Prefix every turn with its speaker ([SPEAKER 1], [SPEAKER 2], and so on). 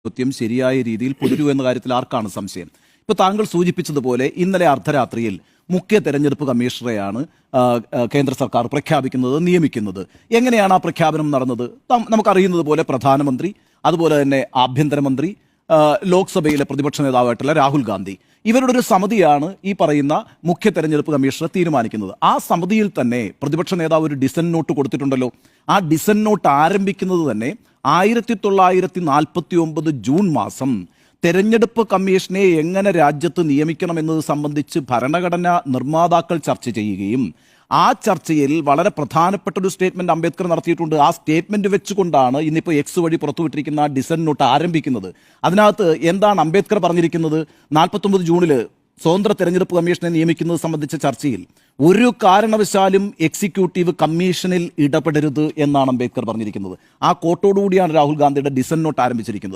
[SPEAKER 1] കൃത്യം ശരിയായ രീതിയിൽ പുലരൂ എന്ന കാര്യത്തിൽ ആർക്കാണ് സംശയം? ഇപ്പൊ താങ്കൾ സൂചിപ്പിച്ചതുപോലെ ഇന്നലെ അർദ്ധരാത്രിയിൽ മുഖ്യ തെരഞ്ഞെടുപ്പ് കമ്മീഷണറെയാണ് കേന്ദ്ര സർക്കാർ നിയമിക്കുന്നത്. എങ്ങനെയാണ് ആ പ്രഖ്യാപനം നടന്നത്? നമുക്കറിയുന്നത് പോലെ പ്രധാനമന്ത്രി, അതുപോലെ തന്നെ ആഭ്യന്തരമന്ത്രി, ലോക്സഭയിലെ പ്രതിപക്ഷ നേതാവായിട്ടുള്ള രാഹുൽ ഗാന്ധി, ഇവരുടെ ഒരു സമിതിയാണ് ഈ പറയുന്ന മുഖ്യ തെരഞ്ഞെടുപ്പ് കമ്മീഷണർ തീരുമാനിക്കുന്നത്. ആ സമിതിയിൽ തന്നെ പ്രതിപക്ഷ നേതാവ് ഒരു ഡിസന്റ് നോട്ട് കൊടുത്തിട്ടുണ്ടല്ലോ. ആ ഡിസന്റ് നോട്ട് ആരംഭിക്കുന്നത് തന്നെ 1949 ജൂൺ മാസം തെരഞ്ഞെടുപ്പ് കമ്മീഷനെ എങ്ങനെ രാജ്യത്ത് നിയമിക്കണമെന്നത് സംബന്ധിച്ച് ഭരണഘടനാ നിർമ്മാതാക്കൾ ചർച്ച ചെയ്യുകയും ആ ചർച്ചയിൽ വളരെ പ്രധാനപ്പെട്ട ഒരു സ്റ്റേറ്റ്മെന്റ് അംബേദ്കർ നടത്തിയിട്ടുണ്ട്. ആ സ്റ്റേറ്റ്മെന്റ് വെച്ചുകൊണ്ടാണ് ഇന്നിപ്പോൾ എക്സ് വഴി പുറത്തുവിട്ടിരിക്കുന്ന ആ ഡിസന്റ് നോട്ട് ആരംഭിക്കുന്നത്. അതിനകത്ത് എന്താണ് അംബേദ്കർ പറഞ്ഞിരിക്കുന്നത്? 49 ജൂണിൽ സ്വതന്ത്ര തെരഞ്ഞെടുപ്പ് കമ്മീഷനെ നിയമിക്കുന്നത് സംബന്ധിച്ച ചർച്ചയിൽ ഒരു കാരണവശാലും എക്സിക്യൂട്ടീവ് കമ്മീഷനിൽ ഇടപെടരുത് എന്നാണ് അംബേദ്കർ പറഞ്ഞിരിക്കുന്നത്. ആ കോട്ടോടുകൂടിയാണ് രാഹുൽ ഗാന്ധിയുടെ ഡിസന്റ് നോട്ട് ആരംഭിച്ചിരിക്കുന്നത്.